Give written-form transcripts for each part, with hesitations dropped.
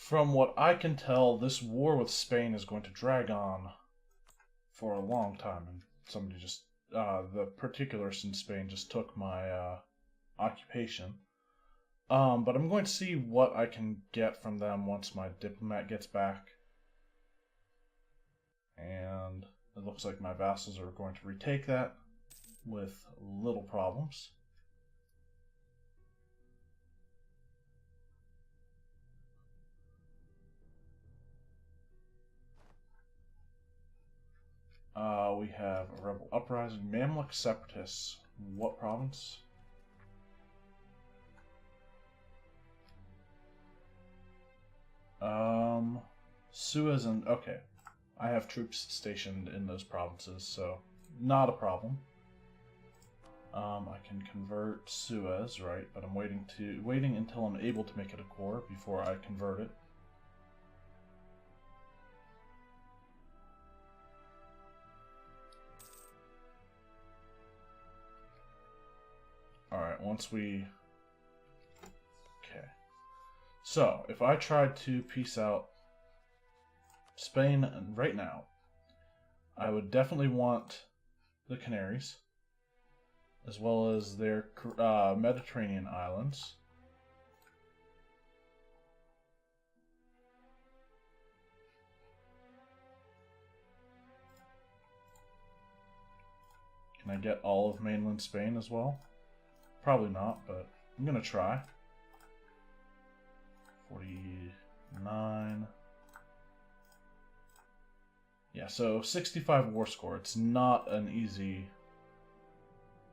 From what I can tell, this war with Spain is going to drag on for a long time, and somebody just the particulars in Spain just took my occupation. But I'm going to see what I can get from them once my diplomat gets back. And it looks like my vassals are going to retake that with little problems. We have a rebel uprising, Mamluk separatists. What province? Suez and okay. I have troops stationed in those provinces, so not a problem. I can convert Suez, right? But I'm waiting until I'm able to make it a core before I convert it. All right, once we okay. So if I tried to peace out Spain right now, I would definitely want the Canaries, as well as their Mediterranean islands. Can I get all of mainland Spain as well? Probably not, but I'm going to try. 49. Yeah, so 65 war score. It's not an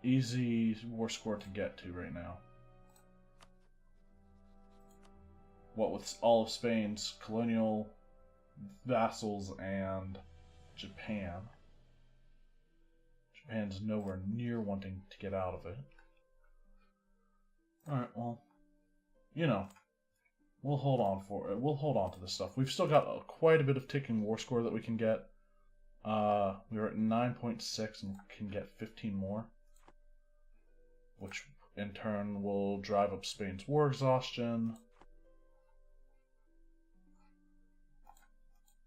easy war score to get to right now. What with all of Spain's colonial vassals and Japan. Japan's nowhere near wanting to get out of it. Alright, well, you know, we'll hold on for it. We'll hold on to this stuff. We've still got quite a bit of ticking war score that we can get. We're at 9.6 and can get 15 more, which in turn will drive up Spain's war exhaustion.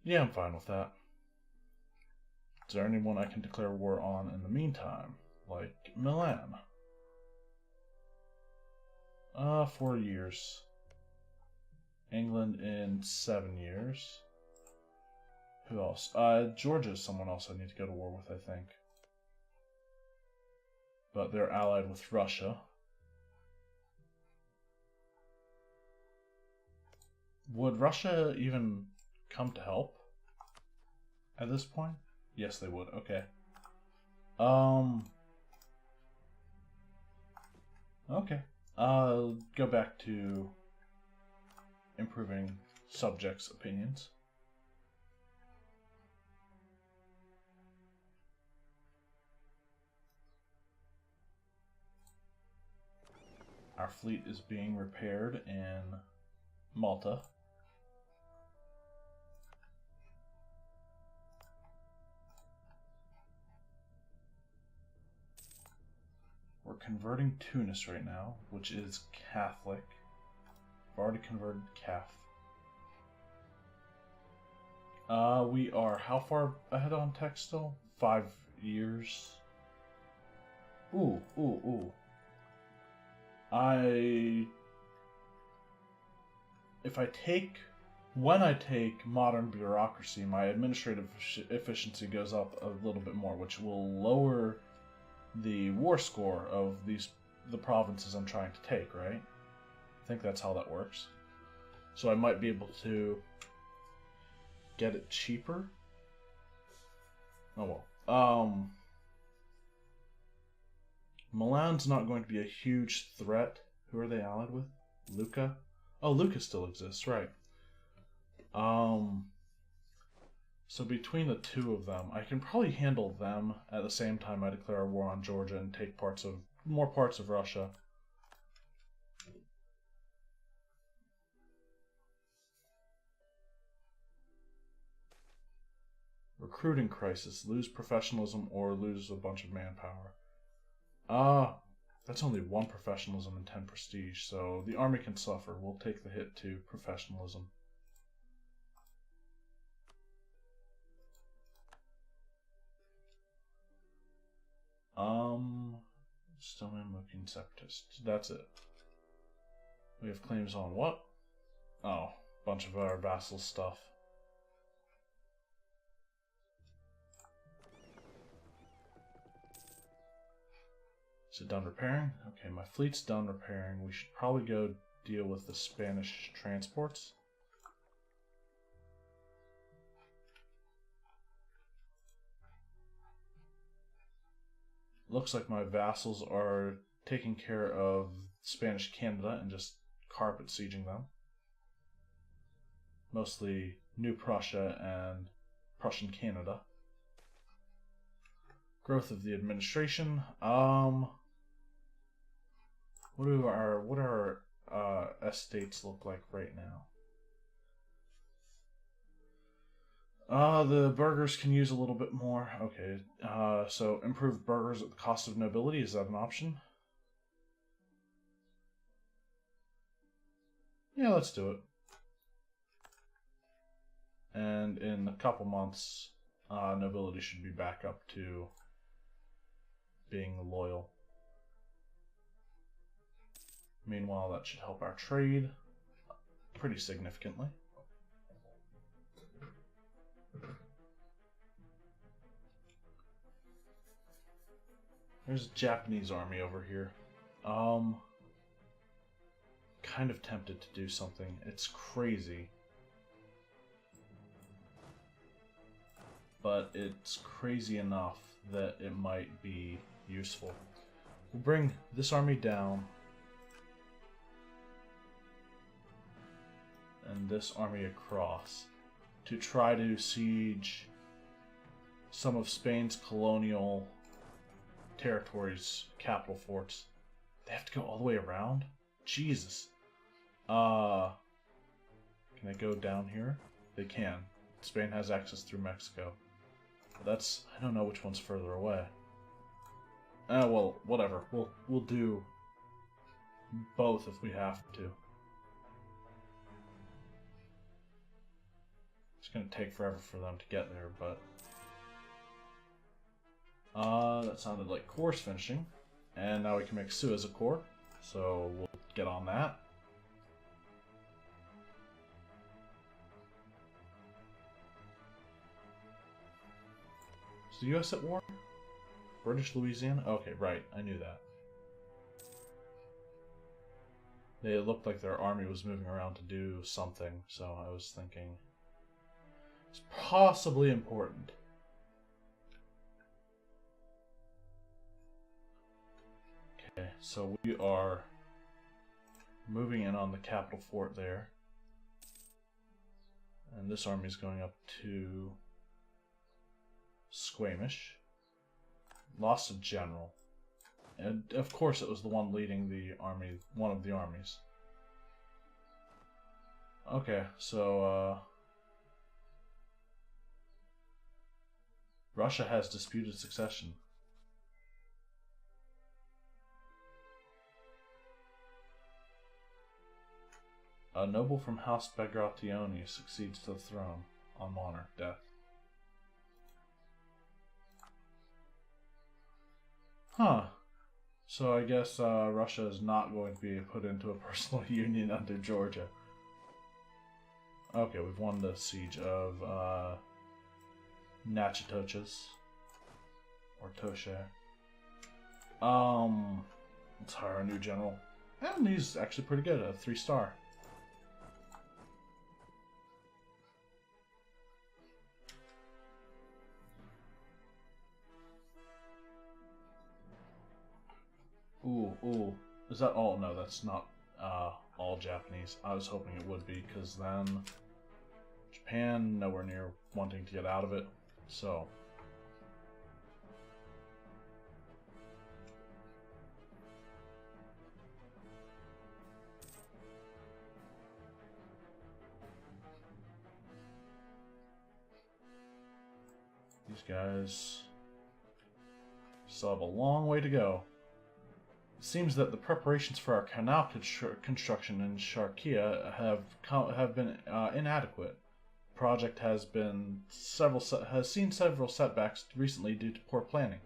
Yeah, I'm fine with that. Is there anyone I can declare war on in the meantime? Like Milan? 4 years. England in 7 years. Who else? Georgia is someone else I need to go to war with, I think. But they're allied with Russia. Would Russia even come to help at this point? Yes, they would. Okay. Okay. Go back to improving subjects' opinions. Our fleet is being repaired in Malta. We're converting Tunis right now, which is Catholic. I've already converted Caf. We are how far ahead on tech still? 5 years. Ooh. When I take modern bureaucracy, my administrative efficiency goes up a little bit more, which will lower the war score of the provinces I'm trying to take, right? I think that's how that works. So I might be able to get it cheaper. Oh well. Milan's not going to be a huge threat. Who are they allied with? Lucca? Oh, Lucca still exists, right. So between the two of them, I can probably handle them at the same time I declare a war on Georgia and take more parts of Russia. Recruiting crisis. Lose professionalism or lose a bunch of manpower. That's only 1 professionalism and 10 prestige, so the army can suffer. We'll take the hit to professionalism. Stoneman looking separatists. That's it. We have claims on what? Oh, bunch of our vassal stuff. Is it done repairing? Okay, my fleet's done repairing. We should probably go deal with the Spanish transports. Looks like my vassals are taking care of Spanish Canada and just carpet sieging them. Mostly New Prussia and Prussian Canada. Growth of the administration. What do our estates look like right now? The burghers can use a little bit more. Okay, so improved burghers at the cost of nobility, is that an option? Yeah, let's do it. And in a couple months, nobility should be back up to being loyal. Meanwhile, that should help our trade pretty significantly. There's a Japanese army over here. Kind of tempted to do something. It's crazy. But it's crazy enough that it might be useful. We'll bring this army down. And this army across to try to siege some of Spain's colonial territories, capital forts. They have to go all the way around? Jesus. Can they go down here? They can. Spain has access through Mexico. But that's, I don't know which one's further away. Well, whatever. We'll do both if we have to. It's gonna take forever for them to get there, but that sounded like course finishing. And now we can make Suez a core, so we'll get on that. Is the US at war? British Louisiana? Okay, right, I knew that. They looked like their army was moving around to do something, so I was thinking it's possibly important. Okay, so we are moving in on the capital fort there. And this army is going up to Squamish. Lost a general. And of course it was the one leading the army, one of the armies. Okay, so Russia has disputed succession. A noble from House Bagration succeeds to the throne on monarch death. Huh. So I guess Russia is not going to be put into a personal union under Georgia. Okay, we've won the siege of Natchitoches. Or Toshe. Let's hire a new general. And he's actually pretty good, a 3-star. Ooh. Is that all? No, that's not all Japanese. I was hoping it would be, because then Japan, nowhere near wanting to get out of it. So these guys still have a long way to go. It seems that the preparations for our canal construction in Sharkia have been inadequate. The project has seen several setbacks recently due to poor planning.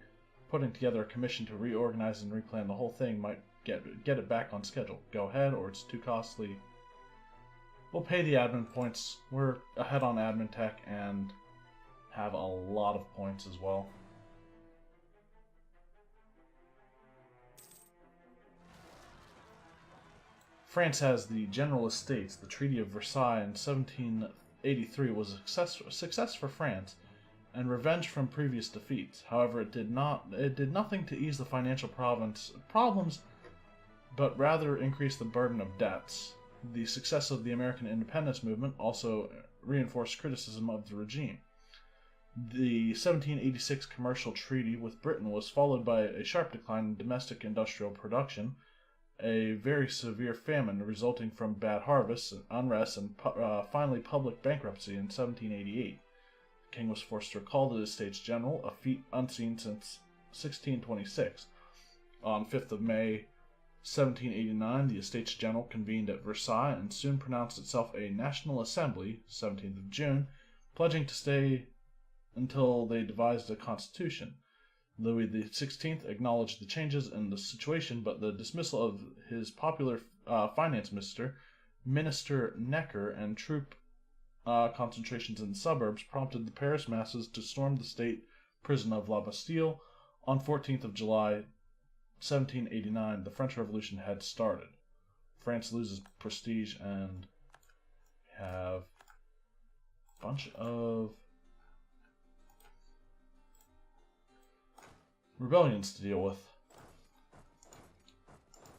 putting together a commission to reorganize and replan the whole thing might get it back on schedule. Go ahead, or it's too costly. We'll pay the admin points. We're ahead on admin tech and have a lot of points as well. France has the General Estates. The Treaty of Versailles in 1783 was a success for France and revenge from previous defeats. However, it did nothing to ease the financial problems, but rather increase the burden of debts. The success of the American independence movement also reinforced criticism of the regime. The 1786 commercial treaty with Britain was followed by a sharp decline in domestic industrial production, a very severe famine resulting from bad harvests, unrest, and finally public bankruptcy in 1788. The king was forced to recall the Estates General, a feat unseen since 1626. On 5th of May 1789, the Estates General convened at Versailles and soon pronounced itself a National Assembly, 17th of June, pledging to stay until they devised a constitution. Louis XVI acknowledged the changes in the situation, but the dismissal of his popular finance Minister Necker, and troop concentrations in the suburbs prompted the Paris masses to storm the state prison of La Bastille. On 14th of July 1789, the French Revolution had started. France loses prestige and have a bunch of rebellions to deal with.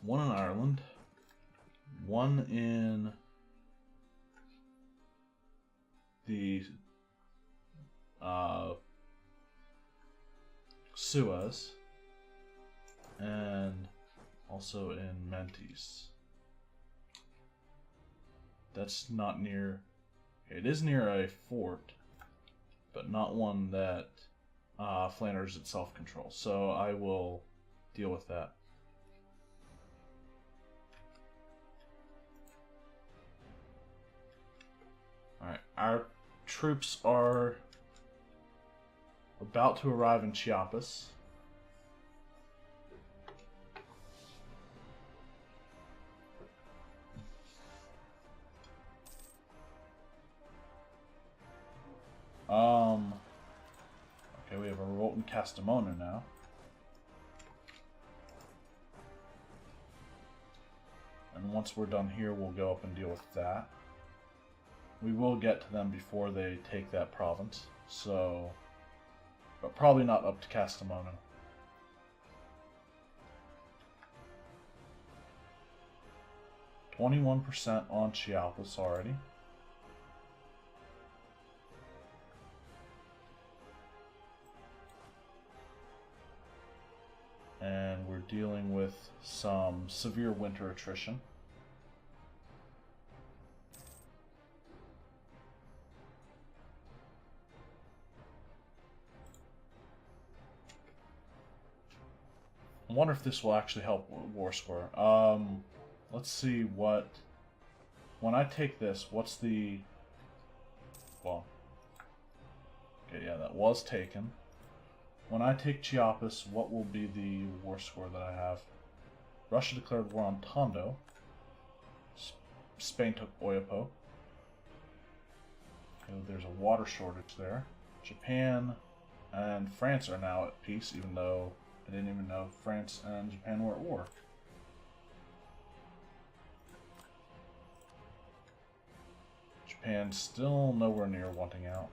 One in Ireland, one in the Suez, and also in Menteis. That's not near... It is near a fort, but not one that Flanders itself controls. So I will deal with that. Alright, our troops are about to arrive in Chiapas. Okay, we have a revolt in Kastamonu now. And once we're done here, we'll go up and deal with that. We will get to them before they take that province, so... But probably not up to Kastamonu. %21% on Chiapas already. And we're dealing with some severe winter attrition. I wonder if this will actually help war score. Let's see what... When I take this, what's the... Well... Okay, yeah, that was taken. When I take Chiapas, what will be the war score that I have? Russia declared war on Tondo. Spain took Oyapo. Okay, there's a water shortage there. Japan and France are now at peace, even though I didn't even know France and Japan were at war. Japan's still nowhere near wanting out.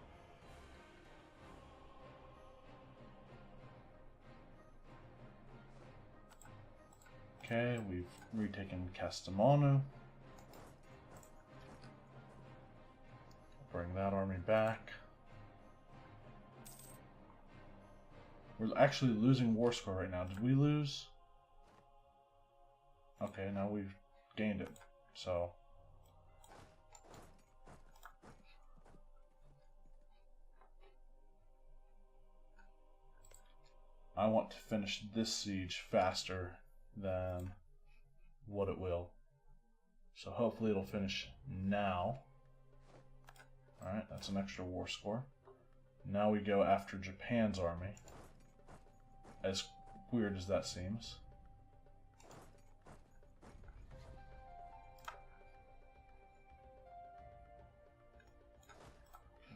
Okay, we've retaken Kastamonu. Bring that army back. We're actually losing war score right now. Did we lose? Okay, now we've gained it. So... I want to finish this siege faster than what it will. So hopefully it'll finish now. Alright, that's an extra war score. Now we go after Japan's army. as weird as that seems.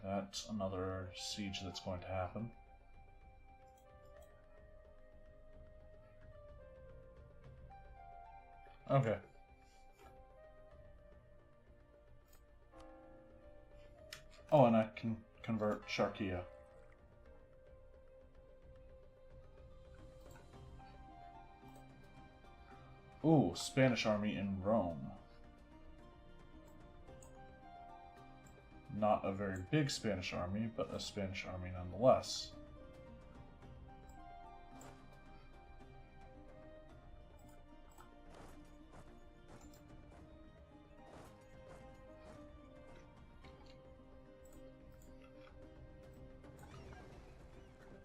That's another siege that's going to happen. Okay. Oh, and I can convert Sharkia. Ooh, Spanish army in Rome. Not a very big Spanish army, but a Spanish army nonetheless.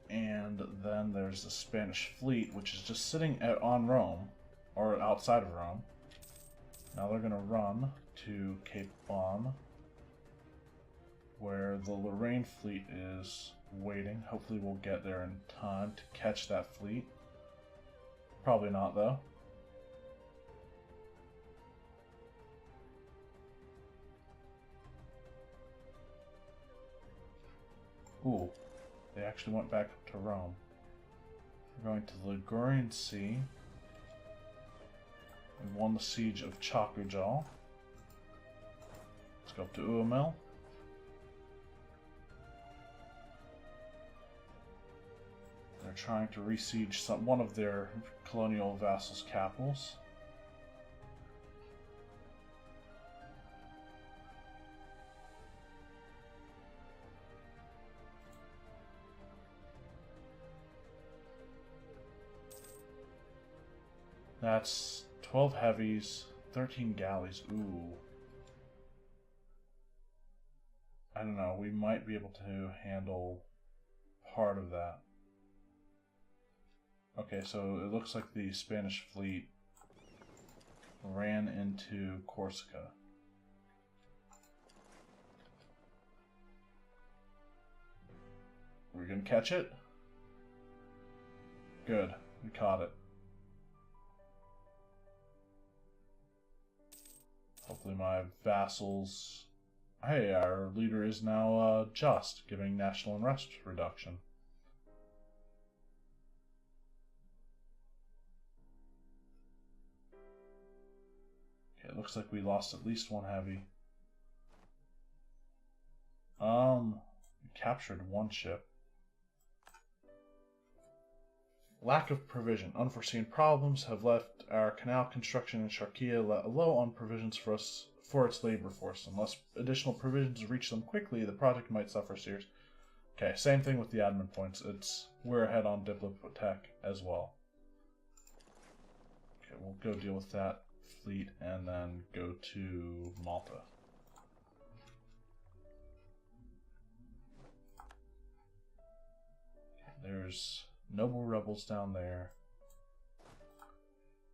And then there's the Spanish fleet, which is just sitting on Rome, or outside of Rome. Now they're going to run to Cape Bon, where the Lorraine fleet is waiting. Hopefully we'll get there in time to catch that fleet. Probably not, though. Ooh, they actually went back up to Rome. We're going to the Ligurian Sea. We won the siege of Chakujal. Let's go up to Uamel. They're trying to re-siege one of their colonial vassals' capitals. That's 12 heavies, 13 galleys. Ooh. I don't know, we might be able to handle part of that. Okay, so it looks like the Spanish fleet ran into Corsica. We're gonna catch it? Good, we caught it. Hopefully my vassals... Hey, our leader is now just, giving national unrest reduction. Okay, it looks like we lost at least one heavy. We captured one ship. Lack of provision. Unforeseen problems have left our canal construction in Sharkia low on provisions for its labor force. Unless additional provisions reach them quickly, the project might suffer serious. Okay, same thing with the admin points. We're ahead on Diplotech as well. Okay, we'll go deal with that fleet and then go to Malta. There's noble rebels down there.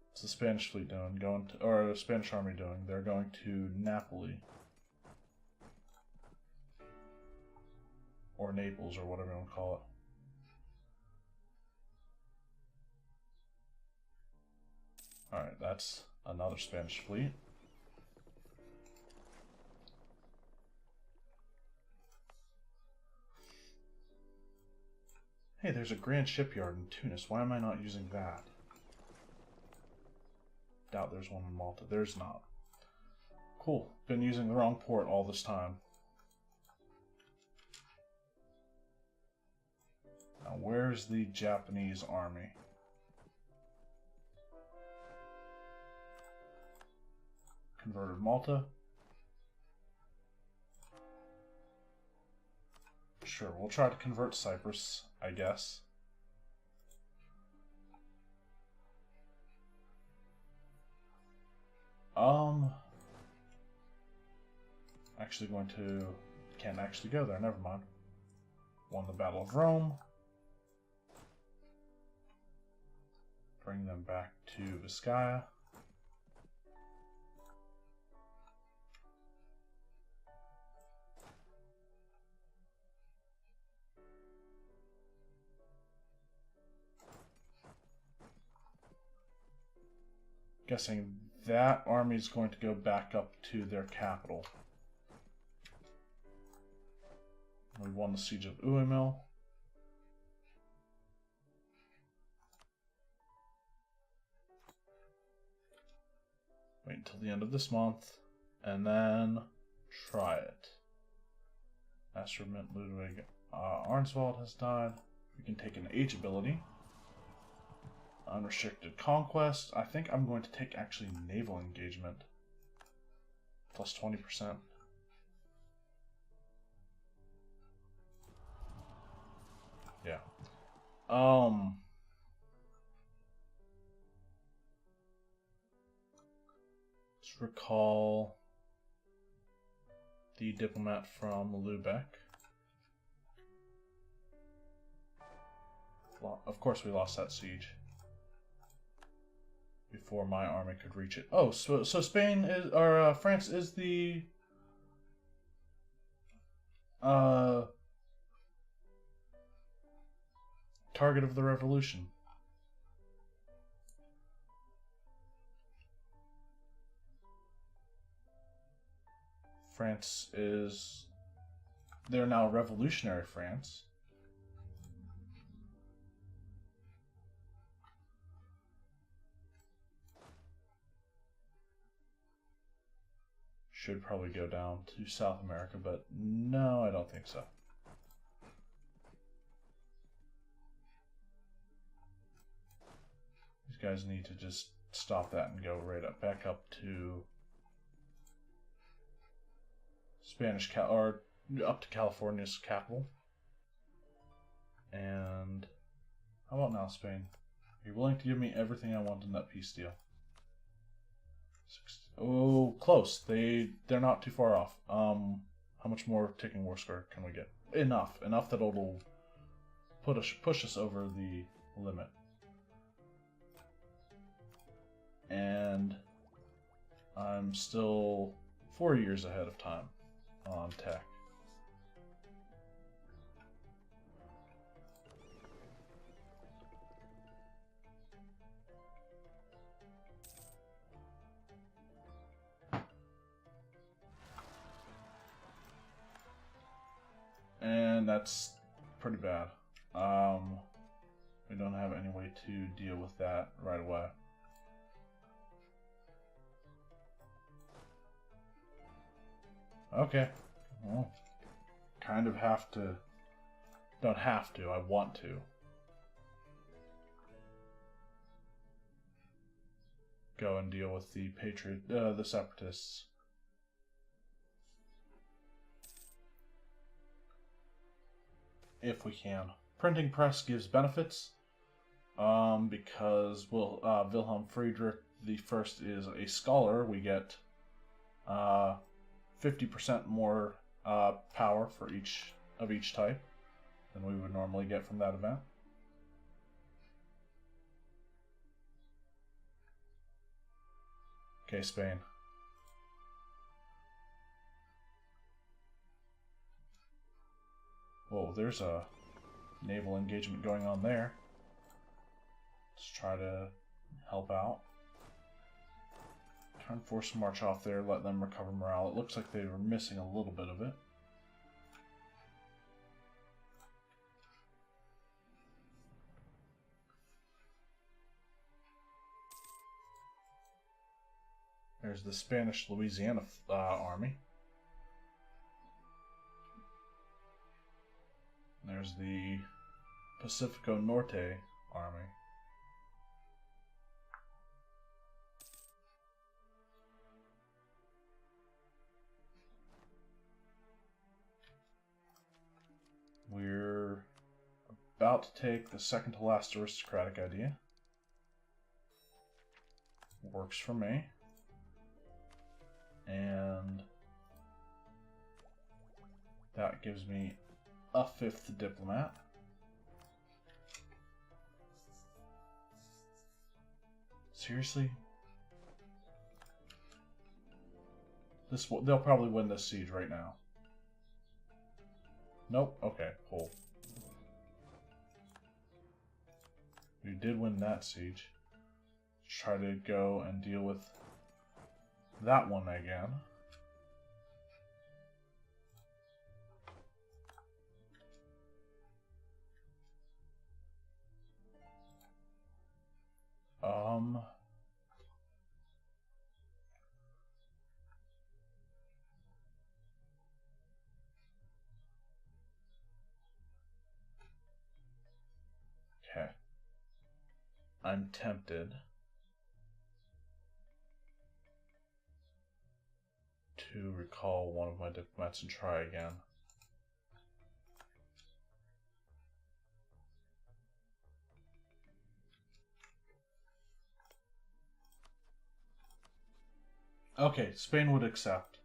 What's the Spanish fleet doing? Or the Spanish army doing? They're going to Napoli. Or Naples, or whatever you want to call it. Alright, that's another Spanish fleet. Hey, there's a grand shipyard in Tunis. Why am I not using that? Doubt there's one in Malta. There's not. Cool. Been using the wrong port all this time. Now, where's the Japanese army? Converted Malta. Sure, we'll try to convert Cyprus, I guess. Actually can't actually go there, never mind. Won the Battle of Rome. Bring them back to Vizcaya. Guessing that army is going to go back up to their capital. We won the siege of Uemil. Wait until the end of this month, and then try it. Astromint Ludwig Arnswald has died. We can take an H ability. Unrestricted conquest. I think I'm going to take actually naval engagement. Plus 20%. Yeah. Let's recall the diplomat from Lubeck. Of course we lost that siege before my army could reach it. Oh, so Spain is, or France is the target of the revolution. France is, they're now revolutionary France. Should probably go down to South America, but no, I don't think so. These guys need to just stop that and go right up, back up to or up to California's capital. And how about now, Spain? You're willing to give me everything I want in that peace deal. Oh, close. They're not too far off. How much more ticking war score can we get? Enough that it'll push us over the limit. And I'm still 4 years ahead of time on tech. And that's pretty bad. We don't have any way to deal with that right away. Okay. Well, kind of have to. Don't have to, I want to. Go and deal with the the separatists. If we can. Printing press gives benefits because Wilhelm Friedrich I is a scholar. We get 50% more power for each type than we would normally get from that event. Okay, Spain. Whoa, there's a naval engagement going on there. Let's try to help out. Turn force march off there, let them recover morale. It looks like they were missing a little bit of it. There's the Spanish Louisiana army. There's the Pacifico Norte army. We're about to take the second to last aristocratic idea. Works for me. And that gives me a 5th diplomat. Seriously? They'll probably win this siege right now. Nope. Okay, cool. We did win that siege. try to go and deal with that one again. Okay. I'm tempted to recall one of my diplomats and try again. Okay, Spain would accept.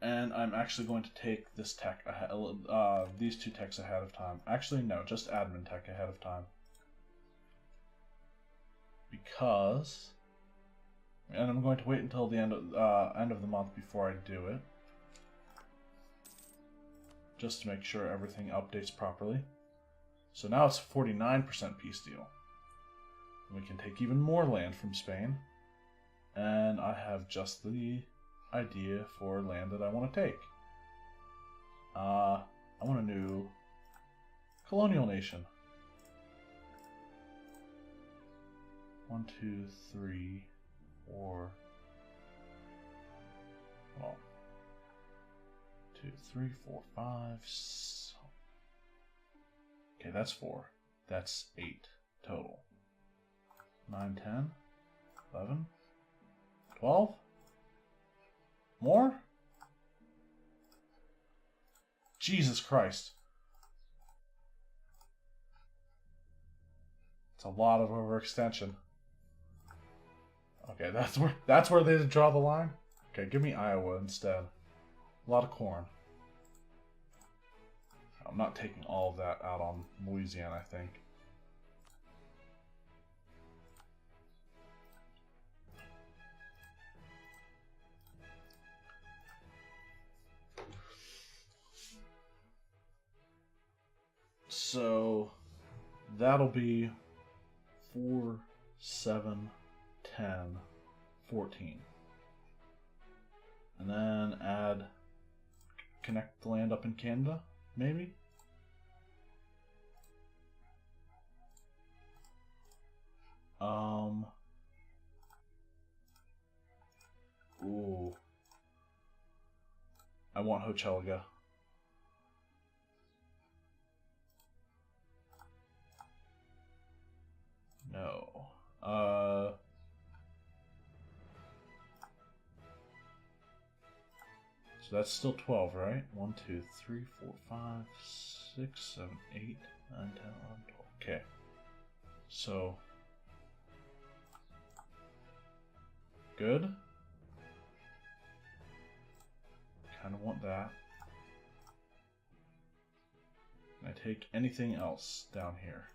And I'm actually going to take this tech, these two techs ahead of time. Actually, no, just admin tech ahead of time. Because, and I'm going to wait until the end of the month before I do it, just to make sure everything updates properly. So now it's 49% peace deal. We can take even more land from Spain, and I have just the idea for land that I want to take. I want a new colonial nation. 1, 2, 3, 4. Well, 2, 3, 4, 5. Okay, that's 4. That's 8 total. 9, 10, 11, 12. More? Jesus Christ. It's a lot of overextension. Okay, that's where they draw the line? Okay, give me Iowa instead. A lot of corn. I'm not taking all of that out on Louisiana, I think. So that'll be 4, 7, 10, 14. And then connect the land up in Canada, maybe? Ooh. I want Hochelaga. No. So that's still 12, right? 1, 2, 3, 4, 5, 6, 7, 8, 9, 10, 11, 12. Okay. So. Good. Kind of want that. Can I take anything else down here?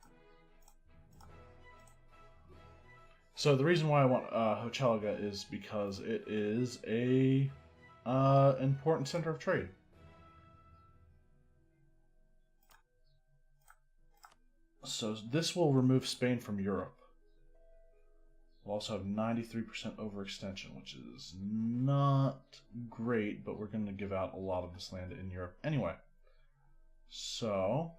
So the reason why I want Hochelaga is because it is a important center of trade. So this will remove Spain from Europe. We'll also have 93% overextension, which is not great, but we're going to give out a lot of this land in Europe anyway. So,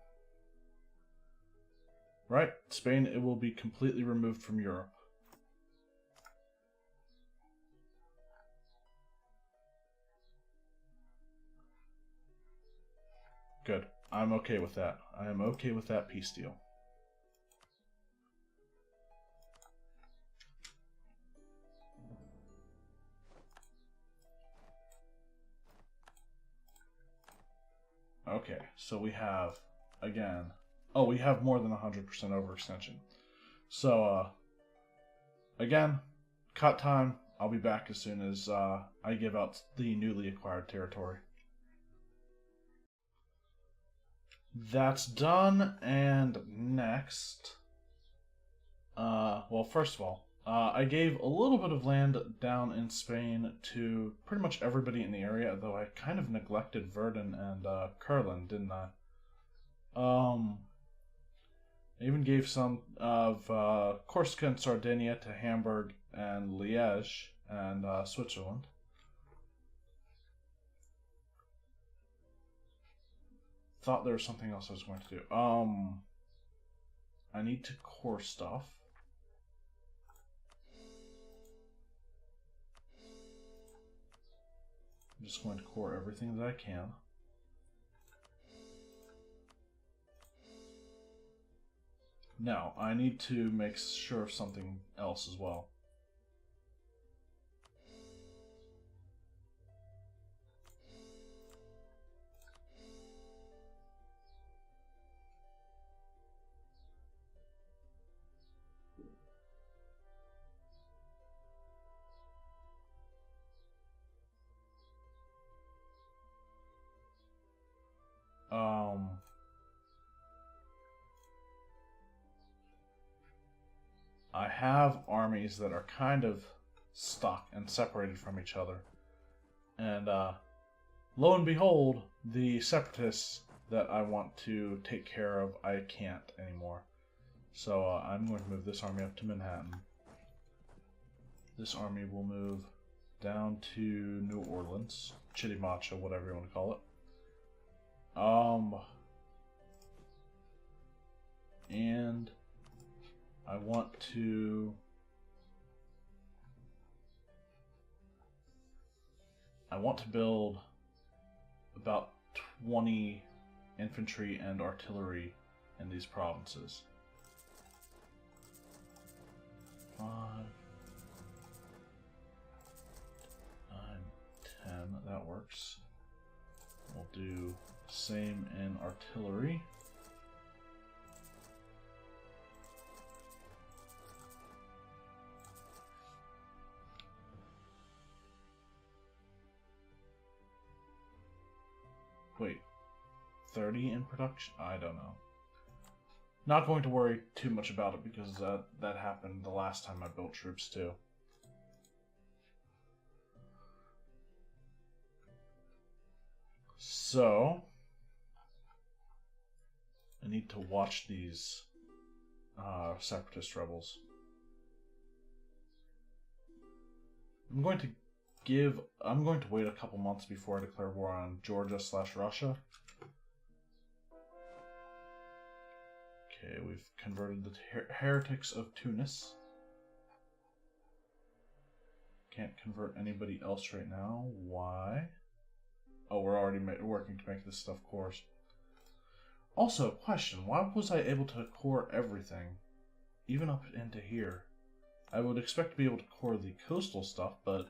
right, Spain, it will be completely removed from Europe. Good. I'm okay with that. I am okay with that peace deal. Okay, so we have, again, oh, we have more than 100% overextension. So, again, cut time. I'll be back as soon as I give out the newly acquired territory. That's done, and next, well, first of all, I gave a little bit of land down in Spain to pretty much everybody in the area, though I kind of neglected Verdun and Curlin, didn't I? I even gave some of Corsica and Sardinia to Hamburg and Liège and Switzerland. Thought there was something else I was going to do. I need to core stuff. I'm just going to core everything that I can. Now, I need to make sure of something else as well. I have armies that are kind of stuck and separated from each other. And lo and behold, the separatists that I want to take care of, I can't anymore. So I'm going to move this army up to Manhattan. This army will move down to New Orleans, Chitimacha, whatever you want to call it. And I want to build about 20 infantry and artillery in these provinces. 5, 9, 10, that works. We'll do same in artillery. Wait, 30 in production? I don't know. Not going to worry too much about it because that happened the last time I built troops too. So, I need to watch these separatist rebels. I'm going to wait a couple months before I declare war on Georgia/Russia. Okay, we've converted the heretics of Tunis. Can't convert anybody else right now. Why? Oh, we're already working to make this stuff cores. Also, question, why was I able to core everything, even up into here? I would expect to be able to core the coastal stuff, but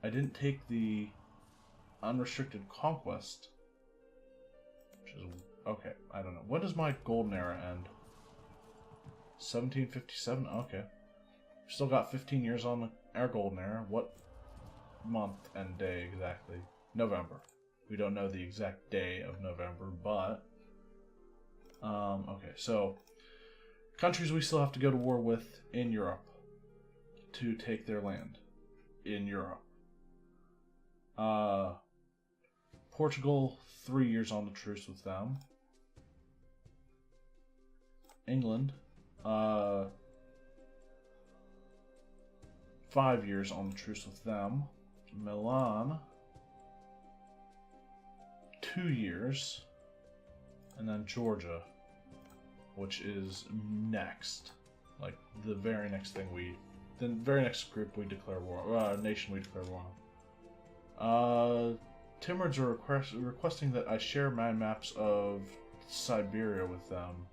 I didn't take the unrestricted conquest, which is okay. I don't know. When does my golden era end? 1757. Okay, still got 15 years on our golden era. What month and day exactly? November. We don't know the exact day of November, but okay. So countries we still have to go to war with in Europe to take their land in Europe. Portugal, 3 years on the truce with them. England, 5 years on the truce with them. Milan, 2 years. And then Georgia, which is next. Like, the very next thing the very next group we declare war, nation we declare war on. Timurids are requesting that I share my maps of Siberia with them.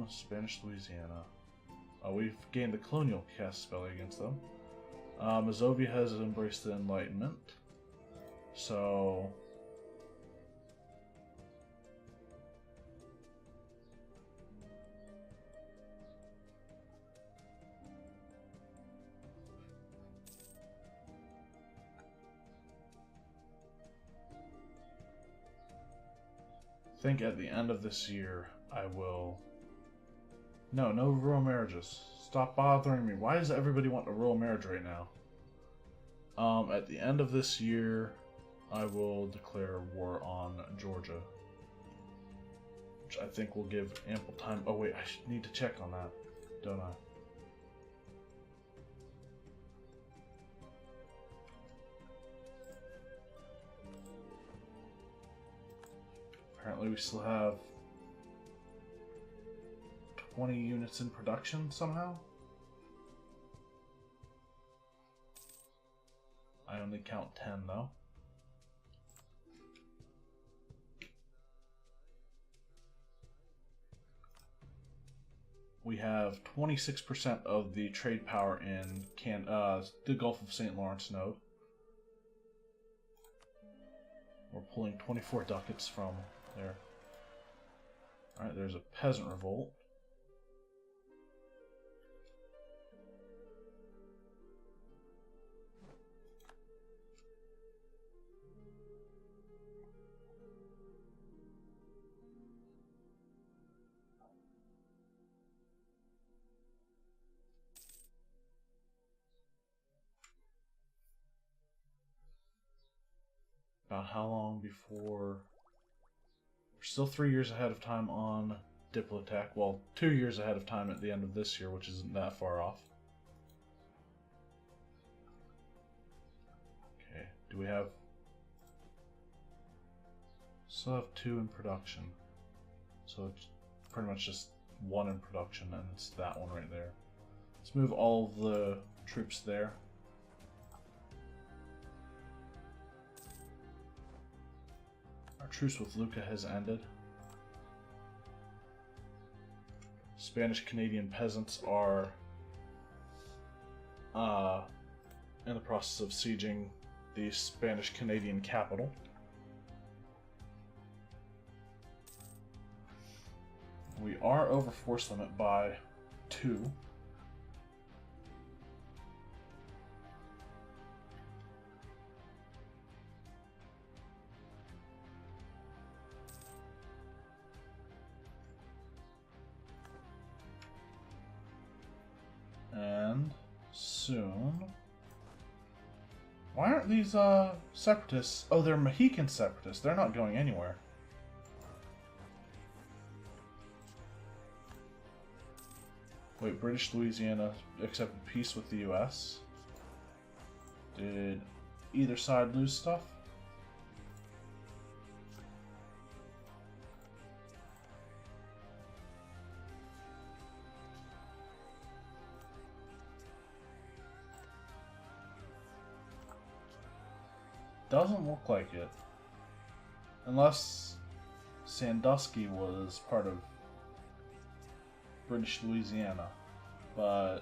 Spanish Louisiana. We've gained the colonial caste spell against them. Mazovia has embraced the Enlightenment. So I think at the end of this year I will... No royal marriages. Stop bothering me. Why does everybody want a royal marriage right now? At the end of this year I will declare war on Georgia. which I think will give ample time. Oh wait, I need to check on that, don't I? Apparently we still have 20 units in production somehow. I only count 10 though. We have 26% of the trade power in the Gulf of St. Lawrence node. We're pulling 24 ducats from there. Alright, there's a peasant revolt. About how long before... We're still 3 years ahead of time on Diplotech. Well, 2 years ahead of time at the end of this year, which isn't that far off. Okay, do we have... Still have 2 in production. So it's pretty much just 1 in production, and it's that one right there. Let's move all of the troops there. Our truce with Lucca has ended. Spanish-Canadian peasants are in the process of sieging the Spanish-Canadian capital. We are over force limit by 2. And soon... Why aren't these separatists... Oh, they're Mohican separatists. They're not going anywhere. Wait, British Louisiana accepted peace with the US? Did either side lose stuff? Doesn't look like it. Unless Sandusky was part of British Louisiana. But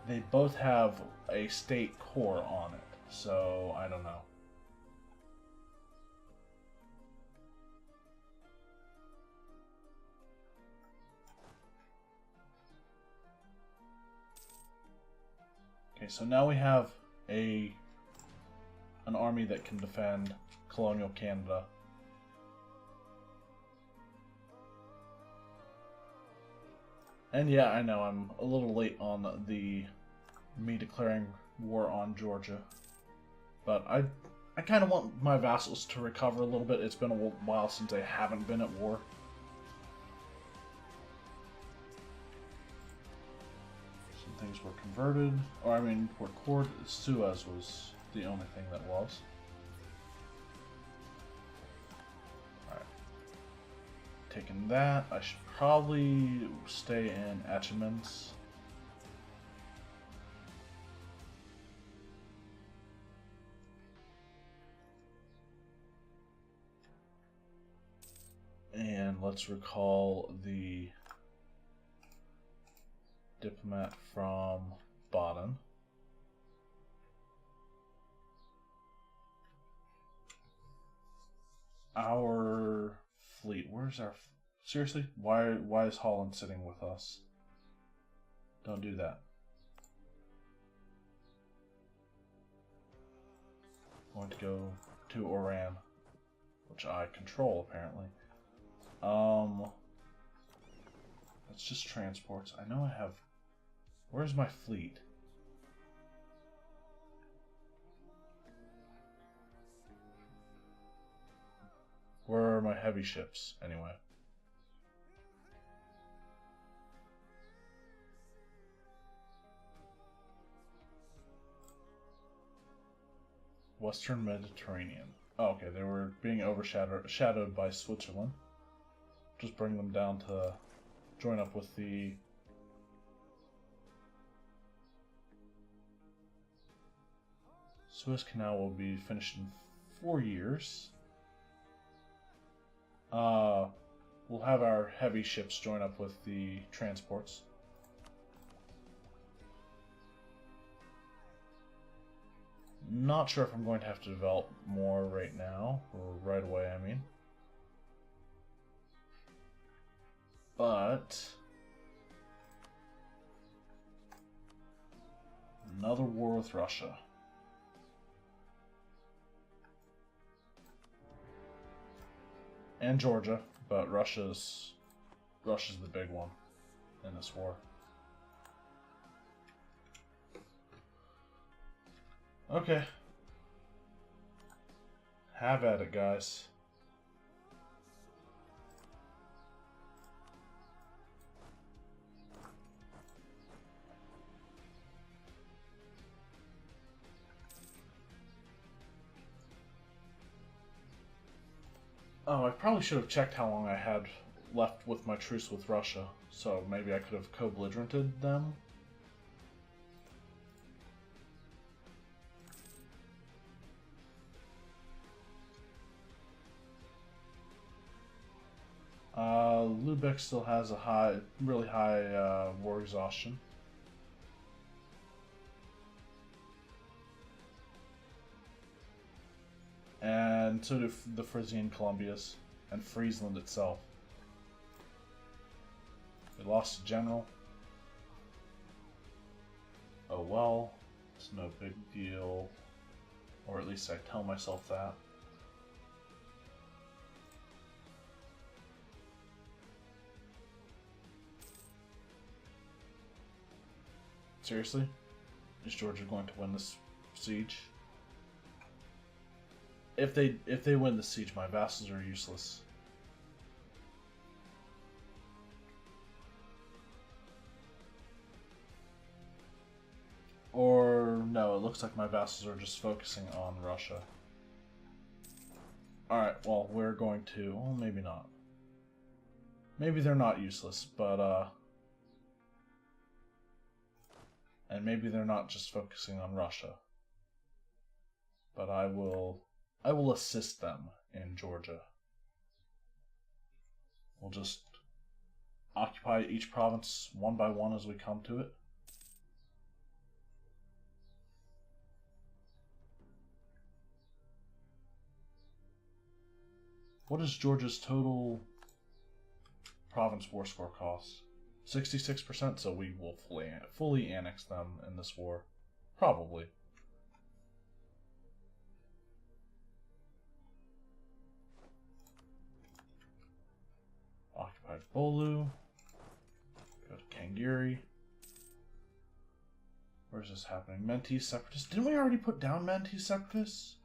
they both have a state core on it, so I don't know. Okay, so now we have an army that can defend colonial Canada. And yeah, I know I'm a little late on me declaring war on Georgia, but I kind of want my vassals to recover a little bit. It's been a while since they haven't been at war. Some things were converted, or I mean, Port Cord, Suez was the only thing that was. Alright. Taking that, I should probably stay in Achemins. And let's recall the diplomat from Baden. Our fleet. Where's our... Seriously? Why is Holland sitting with us? Don't do that. I'm going to go to Oran, which I control apparently. That's just transports. I know I have... Where's my fleet? Where are my heavy ships, anyway? Western Mediterranean. Oh, okay, they were being overshadowed by Switzerland. Just bring them down to join up with the Suez Canal will be finished in 4 years. We'll have our heavy ships join up with the transports. Not sure if I'm going to have to develop more right now, or right away, I mean. But another war with Russia. And Georgia, but Russia's the big one in this war. Okay. Have at it, guys. Oh, I probably should have checked how long I had left with my truce with Russia, so maybe I could have co-belligerented them. Lubeck still has a really high war exhaustion. And so do the Frisian Columbias and Friesland itself. They lost a general. Oh well, it's no big deal. Or at least I tell myself that. Seriously? Is Georgia going to win this siege? If they win the siege, my vassals are useless. Or no, it looks like my vassals are just focusing on Russia. Alright, well, we're going to... Well, maybe not. Maybe they're not useless, but, and maybe they're not just focusing on Russia. But I will assist them in Georgia. We'll just occupy each province one by one as we come to it. What is Georgia's total province war score cost? 66%, so we will fully annex them in this war. Probably. Occupied Bolu. Go to Kangiri. Where's this happening? Mentee Separatists. Didn't we already put down Mentee Separatists?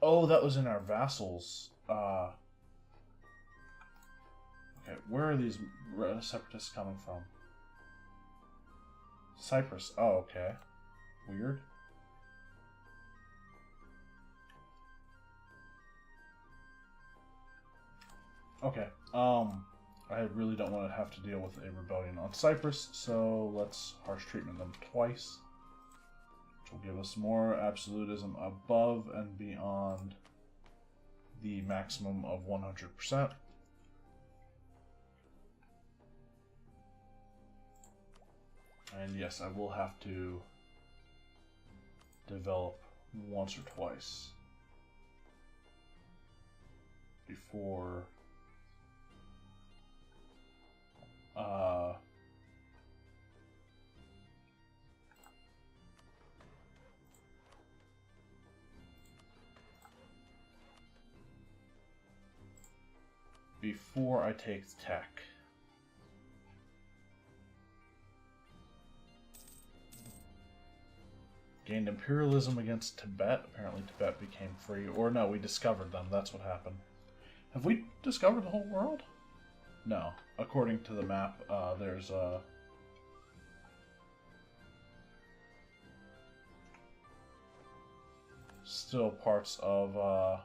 Oh, that was in our vassals. Okay, where are these separatists coming from? Cyprus. Oh, okay. Weird. Okay, I really don't want to have to deal with a rebellion on Cyprus, so let's harsh treatment them twice. Which will give us more absolutism above and beyond the maximum of 100%. And yes, I will have to develop once or twice before before I take tech. Gained imperialism against Tibet. Apparently Tibet became free. Or no, we discovered them. That's what happened. Have we discovered the whole world? No. According to the map, there's still parts of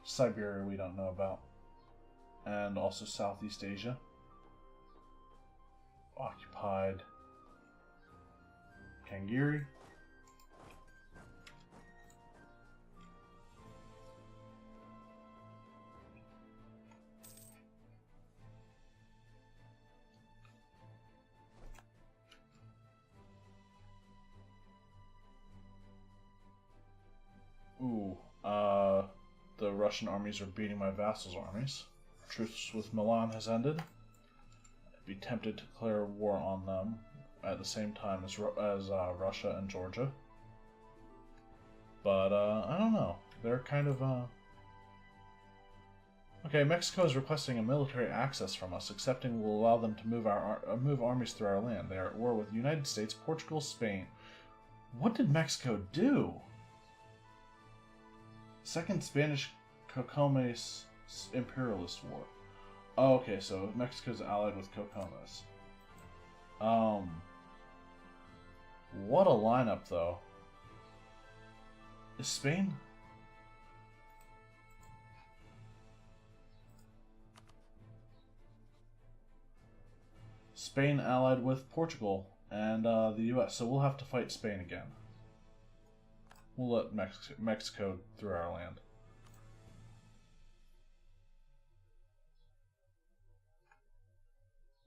Siberia we don't know about. And also Southeast Asia. Occupied Kangiri. Ooh, the Russian armies are beating my vassals' armies. Truce with Milan has ended. I'd be tempted to declare war on them at the same time as Russia and Georgia. But, I don't know. They're kind of, Okay, Mexico is requesting a military access from us. Accepting will allow them to move armies through our land. They are at war with the United States, Portugal, Spain. What did Mexico do? Second Spanish Cocomes Imperialist War. Oh, okay, so Mexico's allied with Cocomes. What a lineup, though. Is Spain? Spain allied with Portugal and the US, so we'll have to fight Spain again. We'll let Mexico through our land.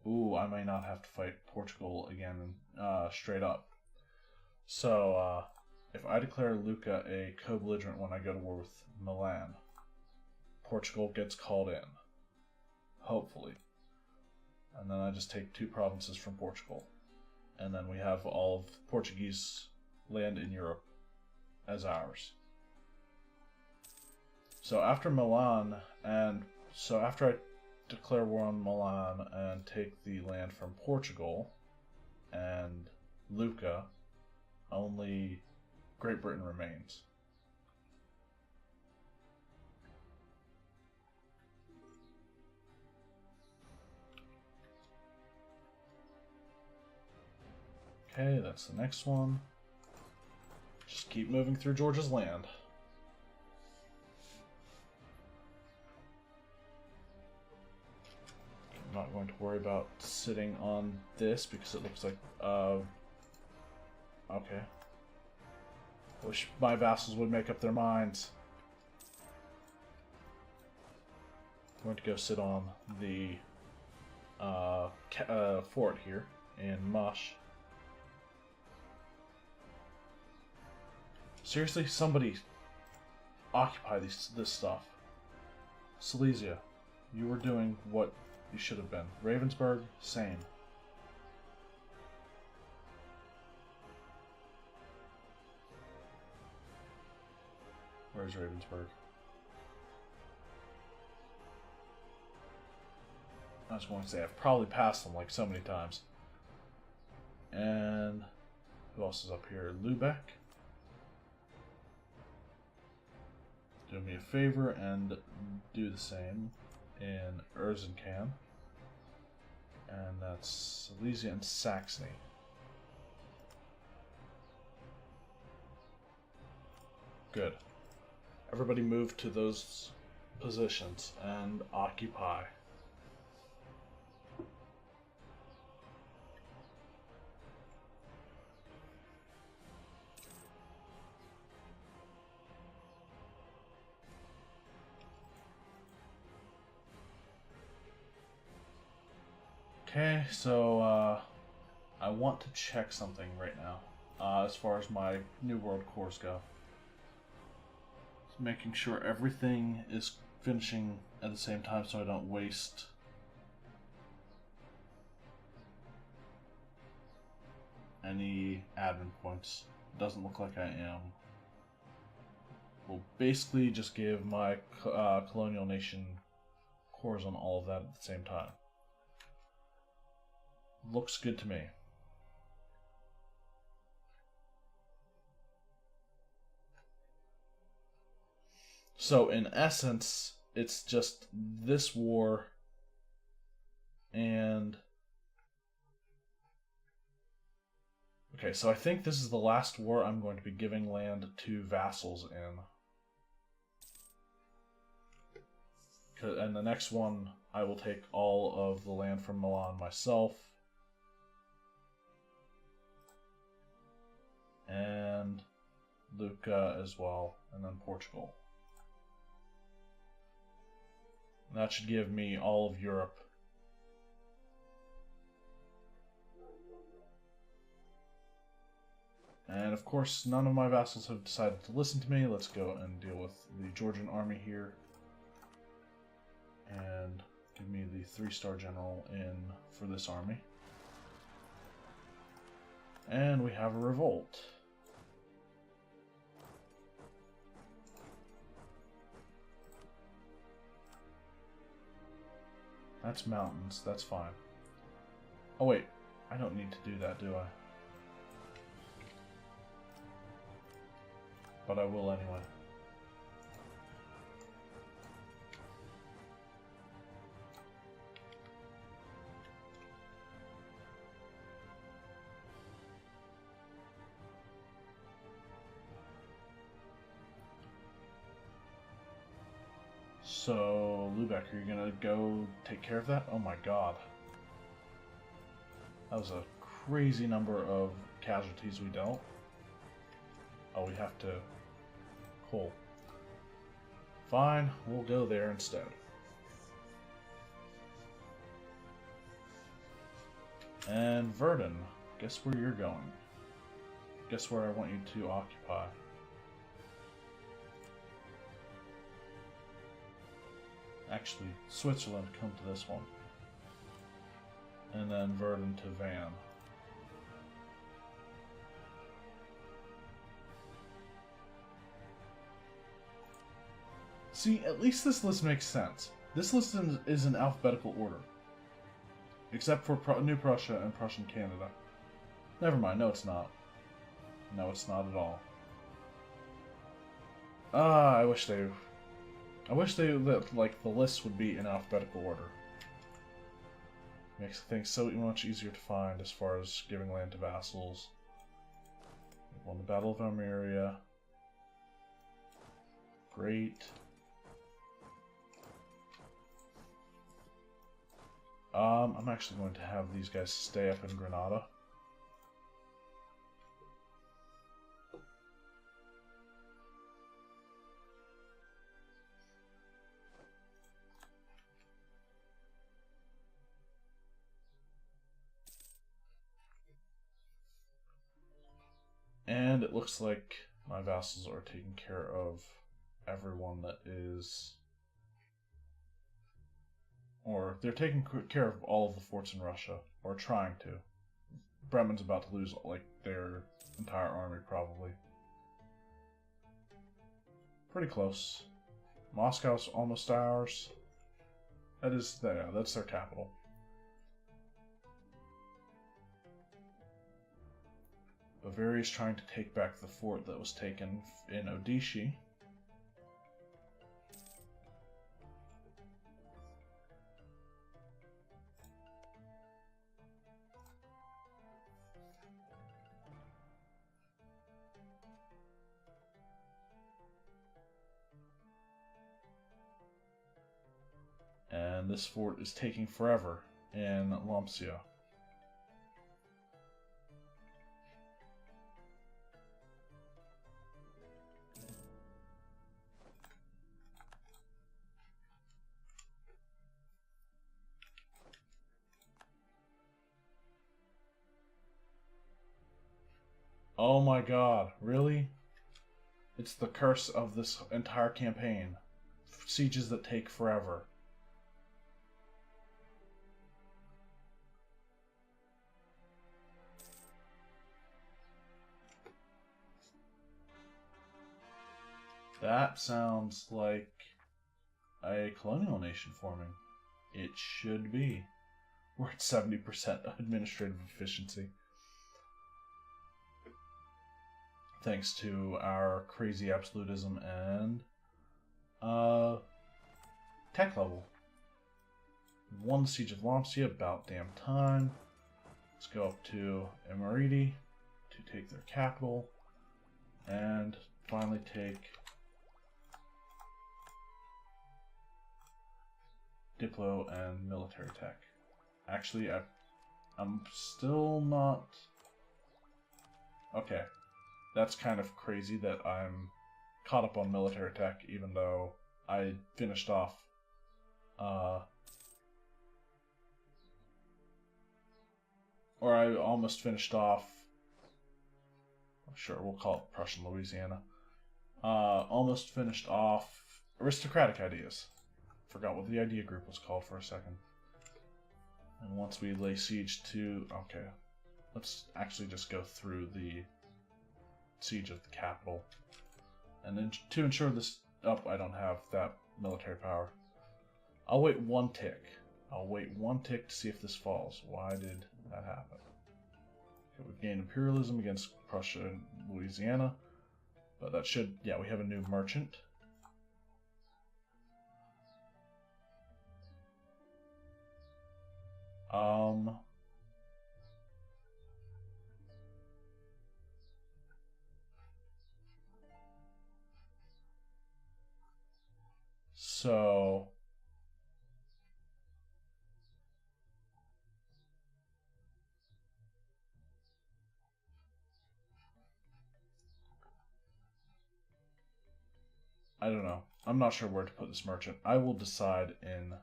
Ooh, I may not have to fight Portugal again straight up. So, if I declare Lucca a co-belligerent when I go to war with Milan, Portugal gets called in. Hopefully. And then I just take 2 provinces from Portugal. And then we have all of Portuguese land in Europe as ours. So after after I declare war on Milan and take the land from Portugal and Lucca, only Great Britain remains. Okay, that's the next one. Just keep moving through Georgia's land. I'm not going to worry about sitting on this because it looks like, okay. Wish my vassals would make up their minds. I'm going to go sit on the fort here in Mush. Seriously, somebody occupy this stuff. Silesia, you were doing what you should have been. Ravensburg, same. Where's Ravensburg? I was going to say, I've probably passed them like so many times. And who else is up here? Lubeck. Do me a favor and do the same in Erzincan. And that's Silesia and Saxony. Good. Everybody move to those positions and occupy. Okay, so I want to check something right now as far as my New World cores go. Making sure everything is finishing at the same time so I don't waste any admin points. Doesn't look like I am. We'll basically just give my colonial nation cores on all of that at the same time. Looks good to me. So in essence, it's just this war and... Okay, so I think this is the last war I'm going to be giving land to vassals in. And the next one, I will take all of the land from Milan myself. And Lucca as well, and then Portugal. And that should give me all of Europe. And of course, none of my vassals have decided to listen to me. Let's go and deal with the Georgian army here. And give me the 3-star general in for this army. And we have a revolt. That's mountains, that's fine. Oh wait, I don't need to do that, do I? But I will anyway. So, Lubeck, are you gonna go take care of that? Oh my god. That was a crazy number of casualties we dealt. Oh, we have to... Cool. Fine, we'll go there instead. And Verdun, guess where you're going? Guess where I want you to occupy? Actually, Switzerland, come to this one. And then Verdun to Van. See, at least this list makes sense. This list is in alphabetical order. Except for New Prussia and Prussian Canada. Never mind, no it's not. No, it's not at all. I wish they like the list would be in alphabetical order. Makes things so much easier to find as far as giving land to vassals. We won the Battle of Almeria. Great. I'm actually going to have these guys stay up in Granada. And it looks like my vassals are taking care of everyone that is... Or they're taking care of all of the forts in Russia, or trying to. Bremen's about to lose like their entire army, probably. Pretty close. Moscow's almost ours. That's their capital. Bavaria's trying to take back the fort that was taken in Odishi. And this fort is taking forever in Lomcia. Oh my god, really? It's the curse of this entire campaign. Sieges that take forever. That sounds like a colonial nation forming. It should be. We're at 70% administrative efficiency. Thanks to our crazy absolutism and tech level. Won the Siege of Lomcia, about damn time. Let's go up to Emirati to take their capital. And finally take Diplo and military tech. Actually, I'm still not... Okay. That's kind of crazy that I'm caught up on military tech, even though I finished off or I almost finished off, sure, we'll call it Prussian Louisiana. Almost finished off aristocratic ideas. Forgot what the idea group was called for a second. And once we lay siege to... Okay, let's actually just go through the siege of the capital. And then to ensure this... Oh, I don't have that military power. I'll wait one tick. I'll wait one tick to see if this falls. Why did that happen? Okay, we've gained imperialism against Prussia and Louisiana. But that should... Yeah, we have a new merchant. So... I don't know. I'm not sure where to put this merchant. I will decide in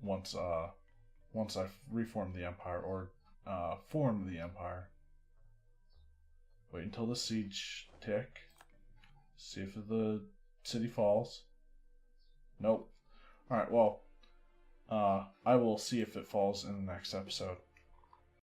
once I've reformed the empire or formed the empire. Wait until the siege tick. See if the city falls. Nope. Alright, well, I will see if it falls in the next episode.